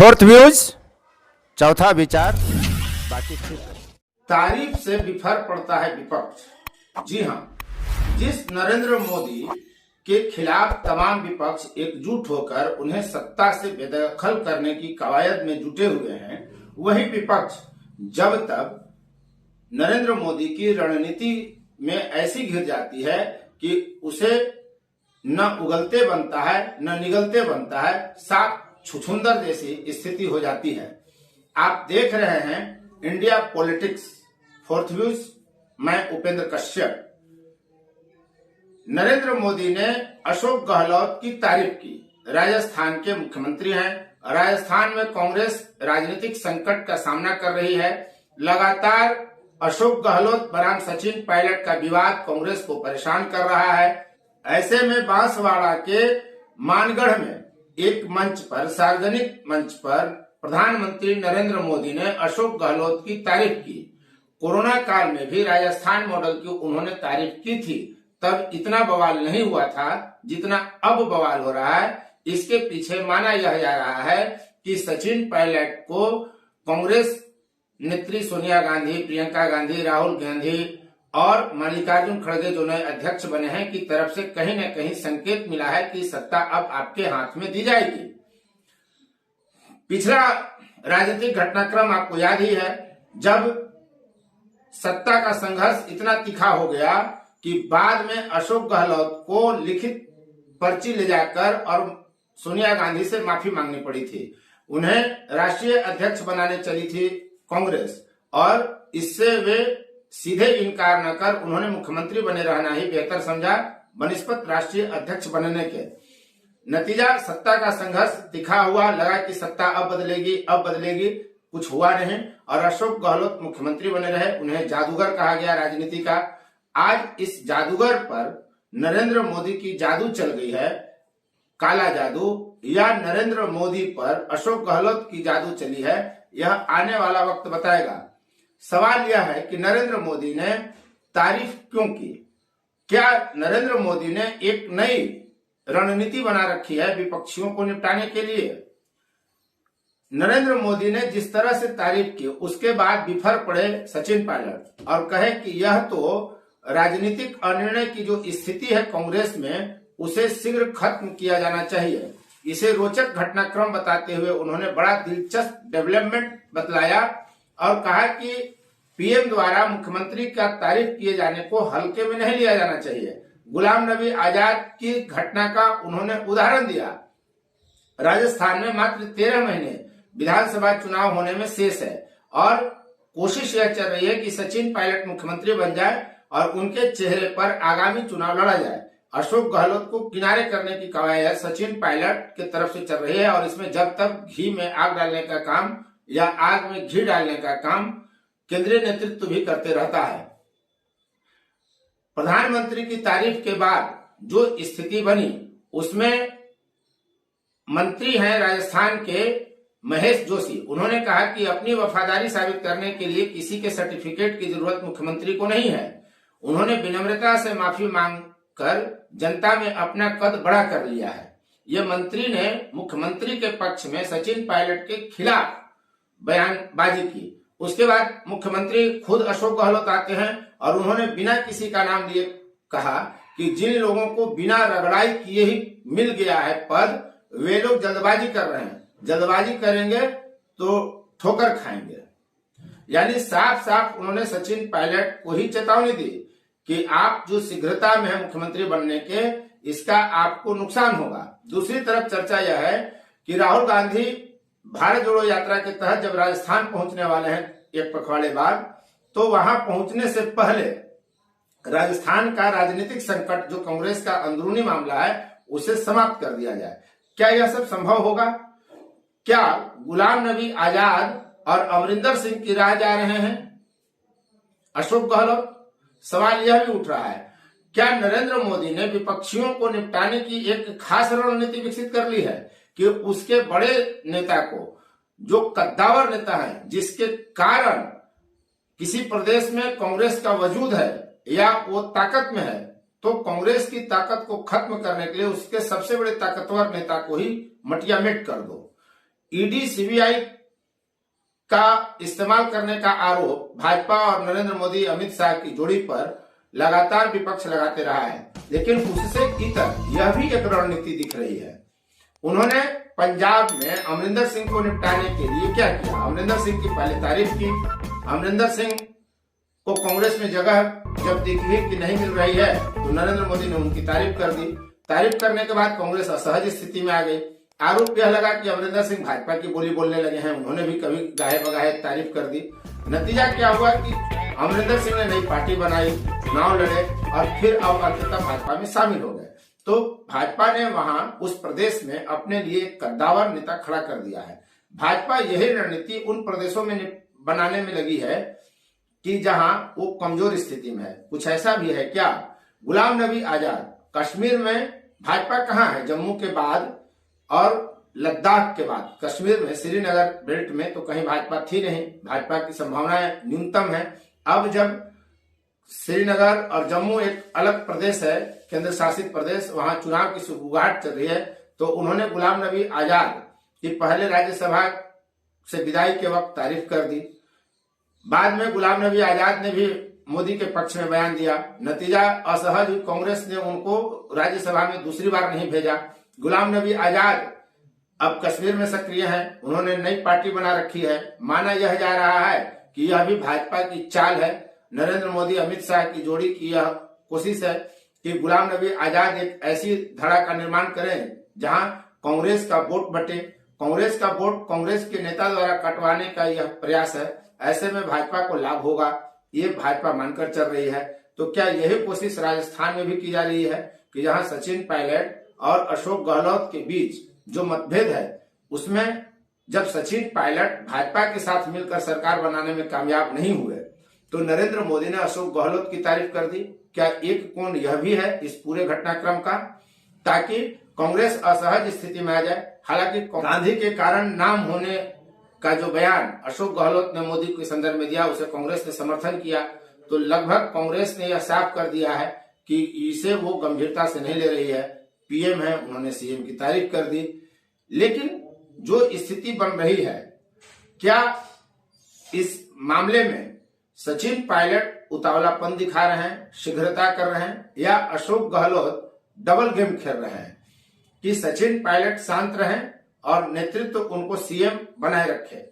Fourth views, चौथा विचार, बाकी ठीक। तारीफ से विफर पड़ता है विपक्ष। जी हाँ, जिस नरेंद्र मोदी के खिलाफ तमाम विपक्ष एकजुट होकर उन्हें सत्ता से बेदखल करने की कवायद में जुटे हुए हैं, वही विपक्ष जब तक नरेंद्र मोदी की रणनीति में ऐसी घिर जाती है कि उसे न उगलते बनता है न निगलते बनता है, साफ छुछुंदर जैसी स्थिति हो जाती है। आप देख रहे हैं इंडिया पॉलिटिक्स, फोर्थ व्यूज, मैं उपेंद्र कश्यप। नरेंद्र मोदी ने अशोक गहलोत की तारीफ की। राजस्थान के मुख्यमंत्री हैं। राजस्थान में कांग्रेस राजनीतिक संकट का सामना कर रही है। लगातार अशोक गहलोत बनाम सचिन पायलट का विवाद कांग्रेस को परेशान कर रहा है। ऐसे में बांसवाड़ा के मानगढ़ में एक मंच पर, सार्वजनिक मंच पर प्रधानमंत्री नरेंद्र मोदी ने अशोक गहलोत की तारीफ की। कोरोना काल में भी राजस्थान मॉडल की उन्होंने तारीफ की थी, तब इतना बवाल नहीं हुआ था जितना अब बवाल हो रहा है। इसके पीछे माना यह जा रहा है कि सचिन पायलट को कांग्रेस नेत्री सोनिया गांधी, प्रियंका गांधी, राहुल गांधी और मल्लिकार्जुन खड़गे जो नए अध्यक्ष बने हैं की तरफ से कहीं न कहीं संकेत मिला है कि सत्ता अब आपके हाथ में दी जाएगी। पिछला राजनीतिक घटनाक्रम आपको याद ही है, जब सत्ता का संघर्ष इतना तीखा हो गया कि बाद में अशोक गहलोत को लिखित पर्ची ले जाकर और सोनिया गांधी से माफी मांगनी पड़ी थी। उन्हें राष्ट्रीय अध्यक्ष बनाने चली थी कांग्रेस और इससे वे सीधे इनकार न कर उन्होंने मुख्यमंत्री बने रहना ही बेहतर समझा बनिस्पत राष्ट्रीय अध्यक्ष बनने के। नतीजा सत्ता का संघर्ष तीखा हुआ। लगा कि सत्ता अब बदलेगी, कुछ हुआ नहीं और अशोक गहलोत मुख्यमंत्री बने रहे। उन्हें जादूगर कहा गया राजनीति का। आज इस जादूगर पर नरेंद्र मोदी की जादू चल गई है, काला जादू, या नरेंद्र मोदी पर अशोक गहलोत की जादू चली है, यह आने वाला वक्त बताएगा। सवाल यह है कि नरेंद्र मोदी ने तारीफ क्यों की? क्या नरेंद्र मोदी ने एक नई रणनीति बना रखी है विपक्षियों को निपटाने के लिए? नरेंद्र मोदी ने जिस तरह से तारीफ की, उसके बाद बिफर पड़े सचिन पायलट और कहे कि यह तो राजनीतिक अनिर्णय की जो स्थिति है कांग्रेस में, उसे शीघ्र खत्म किया जाना चाहिए। इसे रोचक घटनाक्रम बताते हुए उन्होंने बड़ा दिलचस्प डेवलपमेंट बतलाया और कहा कि पीएम द्वारा मुख्यमंत्री का तारीफ किए जाने को हल्के में नहीं लिया जाना चाहिए। गुलाम नबी आजाद की घटना का उन्होंने उदाहरण दिया। राजस्थान में मात्र 13 महीने विधानसभा चुनाव होने में शेष है और कोशिश यह चल रही है कि सचिन पायलट मुख्यमंत्री बन जाए और उनके चेहरे पर आगामी चुनाव लड़ा जाए। अशोक गहलोत को किनारे करने की कवायद सचिन पायलट की तरफ से चल रही है और इसमें जब तक घी में आग डालने का काम या आग में घी डालने का काम केंद्रीय नेतृत्व भी करते रहता है। प्रधानमंत्री की तारीफ के बाद जो स्थिति बनी, उसमें मंत्री हैं राजस्थान के महेश जोशी। उन्होंने कहा कि अपनी वफादारी साबित करने के लिए किसी के सर्टिफिकेट की जरूरत मुख्यमंत्री को नहीं है। उन्होंने विनम्रता से माफी मांगकर जनता में अपना कद बड़ा कर लिया है। ये मंत्री ने मुख्यमंत्री के पक्ष में सचिन पायलट के खिलाफ बयानबाजी की। उसके बाद मुख्यमंत्री खुद अशोक गहलोत आते हैं और उन्होंने बिना किसी का नाम लिए कहा कि जिन लोगों को बिना रगड़ाई किए ही मिल गया है पद, वे लोग जल्दबाजी कर रहे हैं। जल्दबाजी करेंगे तो ठोकर खाएंगे। यानी साफ साफ उन्होंने सचिन पायलट को ही चेतावनी दी कि आप जो शीघ्रता में है मुख्यमंत्री बनने के, इसका आपको नुकसान होगा। दूसरी तरफ चर्चा यह है कि राहुल गांधी भारत जोड़ो यात्रा के तहत जब राजस्थान पहुंचने वाले हैं एक पखवाड़े बाद, तो वहां पहुंचने से पहले राजस्थान का राजनीतिक संकट जो कांग्रेस का अंदरूनी मामला है, उसे समाप्त कर दिया जाए। क्या यह सब संभव होगा? क्या गुलाम नबी आजाद और अमरिंदर सिंह की राह जा रहे हैं अशोक गहलोत? सवाल यह भी उठ रहा है, क्या नरेंद्र मोदी ने विपक्षियों को निपटाने की एक खास रणनीति विकसित कर ली है कि उसके बड़े नेता को, जो कद्दावर नेता है, जिसके कारण किसी प्रदेश में कांग्रेस का वजूद है या वो ताकत में है, तो कांग्रेस की ताकत को खत्म करने के लिए उसके सबसे बड़े ताकतवर नेता को ही मटियामेट कर दो। ईडी सीबीआई का इस्तेमाल करने का आरोप भाजपा और नरेंद्र मोदी अमित शाह की जोड़ी पर लगातार विपक्ष लगाते रहा है, लेकिन उससे इतर यह भी एक रणनीति दिख रही है। उन्होंने पंजाब में अमरिंदर सिंह को निपटाने के लिए क्या किया? अमरिंदर सिंह की पहले तारीफ की। अमरिंदर सिंह को कांग्रेस में जगह जब दिखी कि नहीं मिल रही है तो नरेंद्र मोदी ने उनकी तारीफ कर दी। तारीफ करने के बाद कांग्रेस असहज स्थिति में आ गई। आरोप यह लगा कि अमरिंदर सिंह भाजपा की बोली बोलने लगे हैं, उन्होंने भी कभी गाहे बगाहे तारीफ कर दी। नतीजा क्या हुआ कि अमरिंदर सिंह ने नई पार्टी बनाई, चुनाव लड़े और फिर अब अंततः भाजपा में शामिल हो गए। तो भाजपा ने वहां उस प्रदेश में अपने लिए कद्दावर नेता खड़ा कर दिया है। भाजपा यही रणनीति उन प्रदेशों में बनाने में लगी है कि जहां वो कमजोर स्थिति में है। कुछ ऐसा भी है क्या? गुलाम नबी आजाद कश्मीर में भाजपा कहाँ है? जम्मू के बाद और लद्दाख के बाद कश्मीर में श्रीनगर बेल्ट में तो कहीं भाजपा थी नहीं, भाजपा की संभावनाएं न्यूनतम है। अब जब श्रीनगर और जम्मू एक अलग प्रदेश है, केंद्र शासित प्रदेश, वहां चुनाव की शुरुआत चल रही है, तो उन्होंने गुलाम नबी आजाद की पहले राज्यसभा से विदाई के वक्त तारीफ कर दी। बाद में गुलाम नबी आजाद ने भी मोदी के पक्ष में बयान दिया। नतीजा असहज हुई, कांग्रेस ने उनको राज्यसभा में दूसरी बार नहीं भेजा। गुलाम नबी आजाद अब कश्मीर में सक्रिय हैं, उन्होंने नई पार्टी बना रखी है। माना यह जा रहा है कि यह भी भाजपा की चाल है, नरेंद्र मोदी अमित शाह की जोड़ी की यह कोशिश है कि गुलाम नबी आजाद एक ऐसी धड़ा का निर्माण करें जहां कांग्रेस का वोट बटे। कांग्रेस का वोट कांग्रेस के नेता द्वारा कटवाने का यह प्रयास है। ऐसे में भाजपा को लाभ होगा, ये भाजपा मानकर चल रही है। तो क्या यही कोशिश राजस्थान में भी की जा रही है कि जहां सचिन पायलट और अशोक गहलोत के बीच जो मतभेद है, उसमें जब सचिन पायलट भाजपा के साथ मिलकर सरकार बनाने में कामयाब नहीं हुए तो नरेंद्र मोदी ने अशोक गहलोत की तारीफ कर दी। क्या एक कोण यह भी है इस पूरे घटनाक्रम का, ताकि कांग्रेस असहज स्थिति में आ जाए? हालांकि गांधी के कारण नाम होने का जो बयान अशोक गहलोत ने मोदी के संदर्भ में दिया, उसे कांग्रेस ने समर्थन किया, तो लगभग कांग्रेस ने यह साफ कर दिया है कि इसे वो गंभीरता से नहीं ले रही है। पीएम है, उन्होंने सीएम की तारीफ कर दी। लेकिन जो स्थिति बन रही है, क्या इस मामले में सचिन पायलट उतावलापन दिखा रहे हैं, शीघ्रता कर रहे हैं, या अशोक गहलोत डबल गेम खेल रहे हैं कि सचिन पायलट शांत रहें और नेतृत्व उनको सीएम बनाए रखे?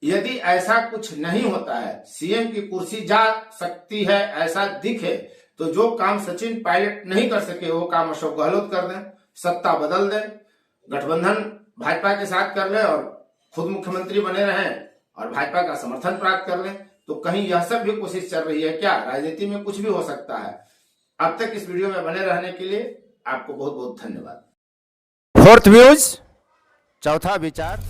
यदि ऐसा कुछ नहीं होता है, सीएम की कुर्सी जा सकती है ऐसा दिखे, तो जो काम सचिन पायलट नहीं कर सके वो काम अशोक गहलोत कर दें, सत्ता बदल दें, गठबंधन भाजपा के साथ कर ले और खुद मुख्यमंत्री बने रहें और भाजपा का समर्थन प्राप्त कर लें। तो कहीं यह सब भी कोशिश चल रही है क्या? राजनीति में कुछ भी हो सकता है। अब तक इस वीडियो में बने रहने के लिए आपको बहुत बहुत धन्यवाद। फोर्थ व्यूज, चौथा विचार।